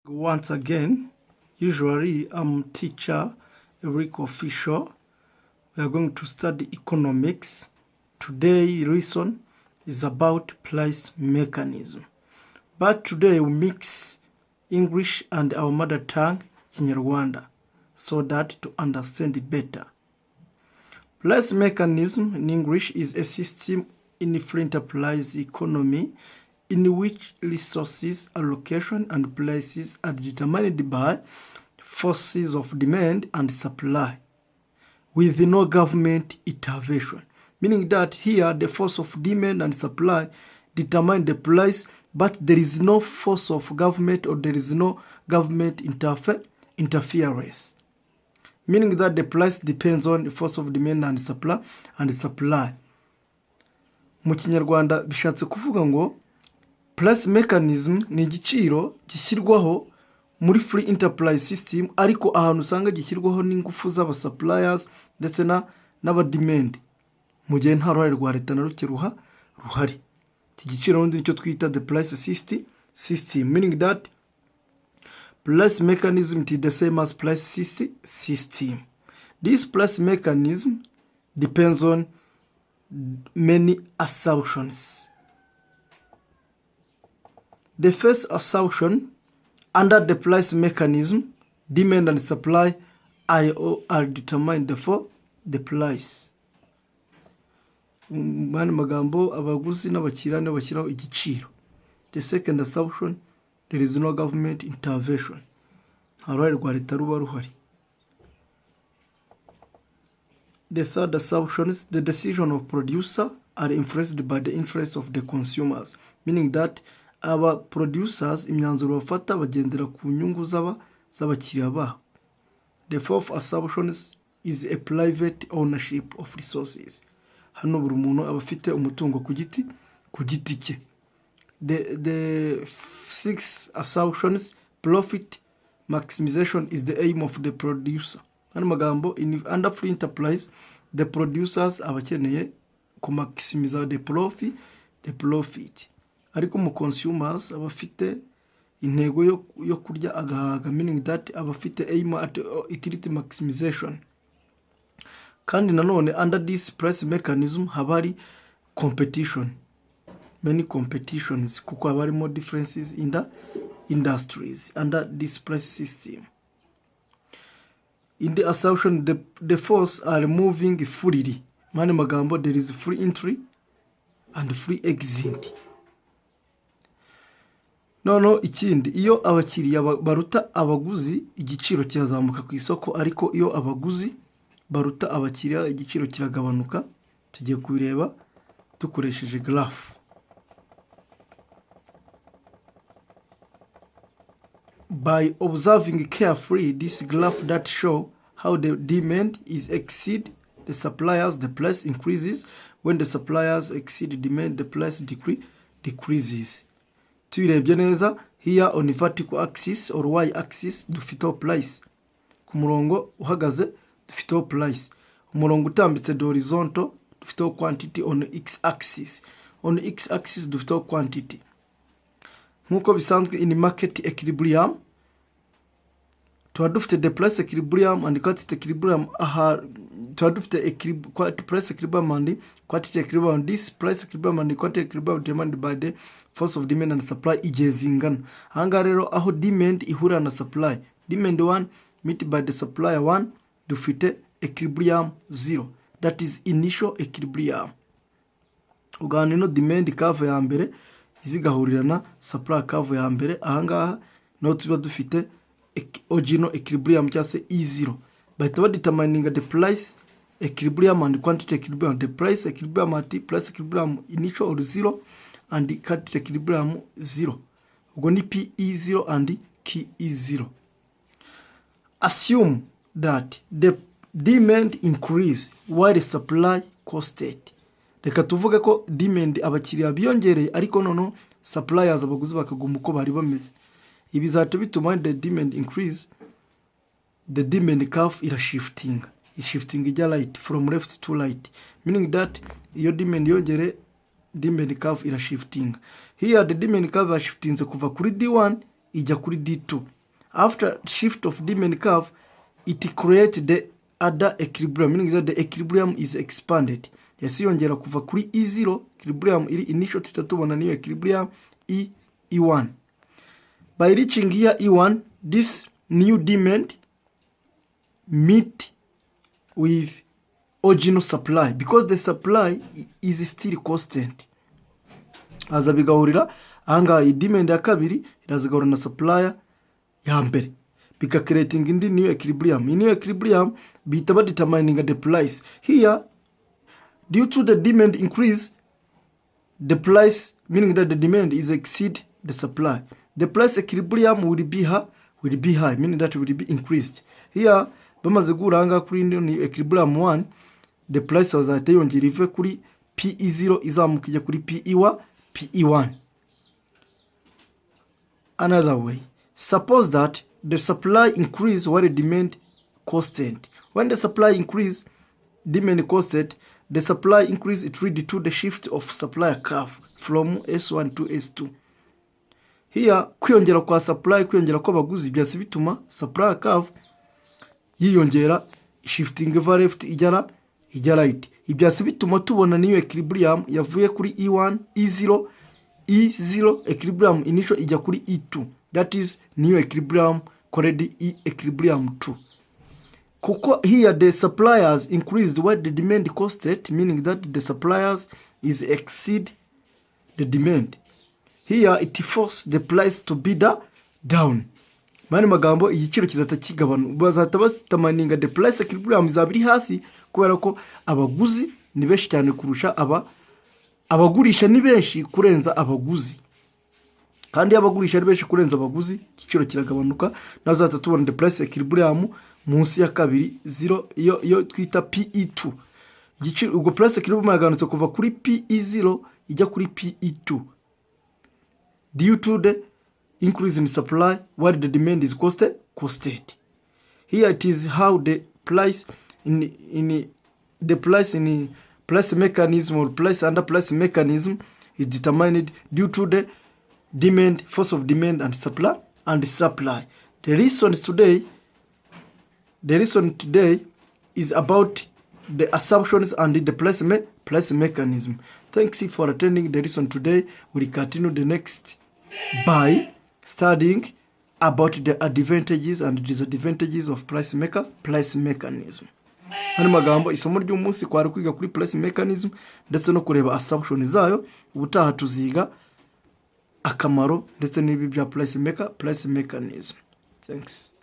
Once again, usually I'm teacher Eric Official. We are going to study economics. Today lesson is about price mechanism. But today we mix English and our mother tongue, Kinyarwanda, so that to understand it better. Price mechanism in English is a system in free enterprise economy in which resources allocation and prices are determined by forces of demand and supply with no government intervention. Meaning that here the force of demand and supply determine the price, but there is no force of government or there is no government interference. Meaning that the price depends on the force of demand and supply. Mu Kinyarwanda bishatse kuvuga ngo price mechanism ni igiciro gishyirwaho muri free enterprise system, ariko ahantu usanga gishyirwaho n'ingufu z'aba suppliers ndetse n'aba demand, mu gihe nta ruhare rwa leta na ruke ruhari. Iki giciro n'undi nicyo twita the price system, meaning that price mechanism is the same as price system. This price mechanism depends on many assumptions. The first assumption, under the price mechanism, demand and supply are determined for the price. Mani magambo abaguzi n'abakiriya bashyiraho igiciro. The second assumption, there is no government intervention. Nta ruhare rwa leta ruba ruhari. The third assumption is the decision of producer are influenced by the interest of the consumers, meaning that aba producers imyanzuro bafata bagendera ku nyungu z'abakiriya babo. The fourth assumption is a private ownership of resources. Hano buri muntu aba afite umutungo ku giti cye. The sixth assumptions, profit maximization is the aim of the producer. Hano magambo under free enterprise, the producers abakeneye ku maximize the profit. Ariko mu consumers abafite intego yo kurya agahaga, meaning that abafite aim at utility maximization. Kandi nanone under this price mechanism habari competition, many competitions, kuko habarimo differences in the industries under this price system. In the assumption, the force are moving freely. Mani magambo, there is free entry and free exit. No ikindi, iyo abakiriya baruta abaguzi igiciro kirazamuka ku isoko, ariko iyo abaguzi baruta abakiriya igiciro kiragabanuka. Tugiye kubireba dukoresheje graph. By observing carefully this graph that show how the demand is exceed the suppliers, the price increases. When the suppliers exceed demand, the price decreases. Tuirebye neza, here on the vertical axis or y axis dufite price. Ku murongo uhagaze dufite price. Umurongo utambitse the horizontal dufite quantity on the x axis. On the x axis dufite quantity. Nkuko bisanzwe in market equilibrium, tuba dufite the price equilibrium and quantity equilibrium. Tuba dufite price equilibrium and quantity equilibrium. This price equilibrium and quantity equilibrium determined by the force of demand and supply igihe zingana. Hanga rero aho demand ihura na supply, demand 1 met by the supplier 1, dufite equilibrium 0, that is initial equilibrium. Ugana ino demand curve ya mbere izigahurira na supply curve ya mbere. Ahangaha no tuba dufite original equilibrium cyangwa se E0. Bahita badetermininga the price equilibrium and quantity equilibrium. The price equilibrium at price equilibrium initial or 0 and the quantity equilibrium 0. Ubwo ni PE0 and KE0. Assume that the demand increase while the supply costed. Reka tuvuge ko demand abakiriya biyongereye, ariko nono suppliers abaguzi bakaguma uko bari bameze. Ibi zato bituma the demand increase, the demand curve shifting ijya right from left to right, meaning that iyo demand yongere demand curve shifting. Here the demand curve shifting kuva kuri D1 ijya kuri D2. After shift of demand curve, it creates the other equilibrium, meaning that the equilibrium is expanded. Yasiyongera kuva kuri E0, equilibrium iri initial tutatubona niyo equilibrium E1. By reaching here E1, this new demand meet with original supply because the supply is still constant. Aza bigahurira anga demand ya kabiri irazigahura na supplier ya mbere bika creating indi new equilibrium. In new equilibrium bita ba determining the price. Here, due to the demand increase, the price, meaning that the demand is exceed the supply, the price equilibrium will be high, meaning that it will be increased. Here bamaze guranga kuri new equilibrium 1, the price was atayongera ive kuri PE0 izamukije kuri PE1. Another way, suppose that the supply increase while the demand constant. When the supply increase, demand constant, the supply increase it lead to the shift of supply curve from S1 to S2. Here kwiyongera kwa supply, kwiyongera kwa baguzi byase bituma supply curve yiyongera, shifting eva left ijya right. Ibyase bituma tubona niyo equilibrium yavuye kuri E1 E0 equilibrium initial ijya kuri E2. That is new equilibrium called equilibrium 2. Kuko here the suppliers increased while the demand constant, meaning that the suppliers is exceed the demand. Here it forced the price to be down. Mani magambo igiciro kizata kigabano, bazata basitamaninga the price equilibrium izabiri hasi kubera ko abaguzi ni benshi cyane kurusha abagurisha ni benshi kurenza abaguzi. Kandi abagurisha ari benshi kurenza abaguzi, igiciro kiragabanuka, nazata tubona the price equilibrium munsi ya kabiri 0 yo twita PE2. Igiciro ubwo price equilibrium yaganutse kuva kuri PE0 ijya kuri PE2 due to the increase in supply while the demand is constant. Here it is how the price in price mechanism or price under price mechanism is determined due to the demand, force of demand and supply. The reason today is about the assumptions and the price mechanism. Thanks for attending the lesson today. We'll continue the next by studying about the advantages and disadvantages of price mechanism. Hani magambo isomo ry'umunsi kwari kwiga kuri price mechanism ndetse no kureba assumptions zayo. Ubutaha tuziga akamaro ndetse n'ibi bya price mechanism. Thanks.